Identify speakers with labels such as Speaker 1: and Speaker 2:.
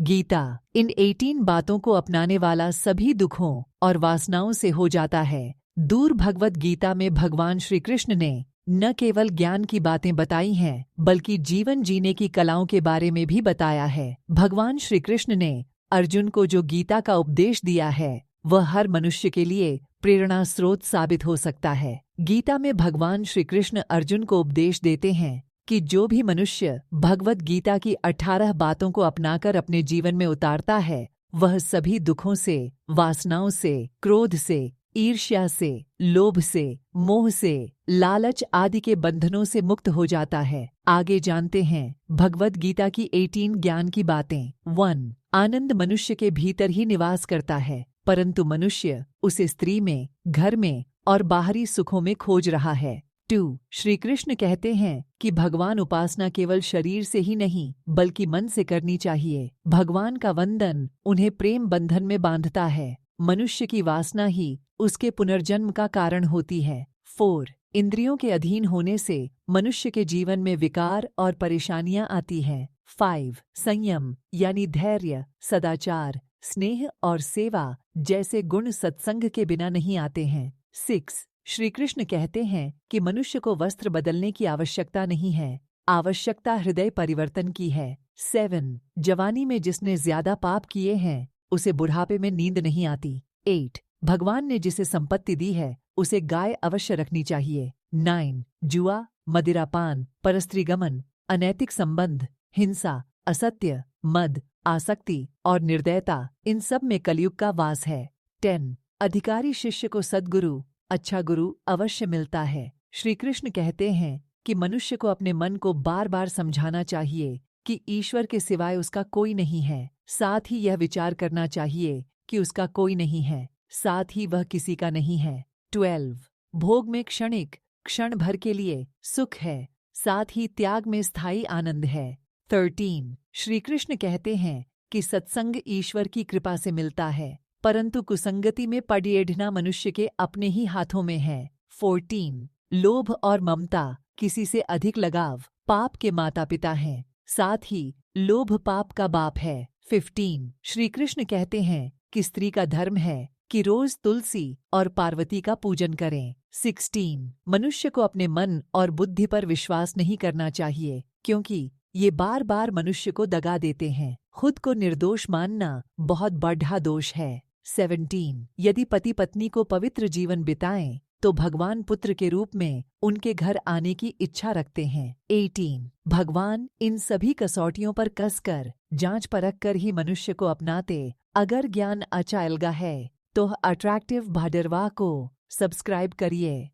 Speaker 1: गीता इन 18 बातों को अपनाने वाला सभी दुखों और वासनाओं से हो जाता है दूर। भगवत गीता में भगवान श्री कृष्ण ने न केवल ज्ञान की बातें बताई हैं बल्कि जीवन जीने की कलाओं के बारे में भी बताया है। भगवान श्री कृष्ण ने अर्जुन को जो गीता का उपदेश दिया है वह हर मनुष्य के लिए प्रेरणा स्रोत साबित हो सकता है। गीता में भगवान श्री कृष्ण अर्जुन को उपदेश देते हैं कि जो भी मनुष्य भगवत गीता की 18 बातों को अपनाकर अपने जीवन में उतारता है वह सभी दुखों से, वासनाओं से, क्रोध से, ईर्ष्या से, लोभ से, मोह से, लालच आदि के बंधनों से मुक्त हो जाता है। आगे जानते हैं भगवत गीता की 18 ज्ञान की बातें। 1. आनंद मनुष्य के भीतर ही निवास करता है, परंतु मनुष्य उसे स्त्री में, घर में और बाहरी सुखों में खोज रहा है। 2. श्री कृष्ण कहते हैं कि भगवान उपासना केवल शरीर से ही नहीं बल्कि मन से करनी चाहिए। भगवान का वंदन उन्हें प्रेम बंधन में बांधता है। मनुष्य की वासना ही उसके पुनर्जन्म का कारण होती है। 4. इंद्रियों के अधीन होने से मनुष्य के जीवन में विकार और परेशानियां आती हैं। 5. संयम यानी धैर्य, सदाचार, स्नेह और सेवा जैसे गुण सत्संग के बिना नहीं आते हैं। 6. श्री कृष्ण कहते हैं कि मनुष्य को वस्त्र बदलने की आवश्यकता नहीं है, आवश्यकता हृदय परिवर्तन की है। 7. जवानी में जिसने ज्यादा पाप किए हैं उसे बुढ़ापे में नींद नहीं आती। 8. भगवान ने जिसे संपत्ति दी है उसे गाय अवश्य रखनी चाहिए। 9. जुआ, मदिरापान, परस्त्रीगमन, अनैतिक संबंध, हिंसा, असत्य, मद, आसक्ति और निर्दयता इन सब में कलयुग का वास है। 10. अधिकारी शिष्य को सद्गुरु, अच्छा गुरु अवश्य मिलता है। श्री कृष्ण कहते हैं कि मनुष्य को अपने मन को बार बार समझाना चाहिए कि ईश्वर के सिवाय उसका कोई नहीं है। साथ ही यह विचार करना चाहिए कि उसका कोई नहीं है, साथ ही वह किसी का नहीं है। 12. भोग में क्षणिक, क्षण भर के लिए सुख है, साथ ही त्याग में स्थायी आनंद है। 13. श्री कृष्ण कहते हैं कि सत्संग ईश्वर की कृपा से मिलता है, परंतु कुसंगति में पड़ेढ़ना मनुष्य के अपने ही हाथों में है। 14. लोभ और ममता, किसी से अधिक लगाव पाप के माता पिता हैं, साथ ही लोभ पाप का बाप है। 15. श्री कृष्ण कहते हैं कि स्त्री का धर्म है कि रोज तुलसी और पार्वती का पूजन करें। 16. मनुष्य को अपने मन और बुद्धि पर विश्वास नहीं करना चाहिए क्योंकि ये बार बार मनुष्य को दगा देते हैं। खुद को निर्दोष मानना बहुत बड़ा दोष है। 17. यदि पति पत्नी को पवित्र जीवन बिताएं तो भगवान पुत्र के रूप में उनके घर आने की इच्छा रखते हैं। 18. भगवान इन सभी कसौटियों पर कसकर जांच परख कर ही मनुष्य को अपनाते। अगर ज्ञान अच्छा लगा है तो अट्रैक्टिव भाडरवा को सब्सक्राइब करिए।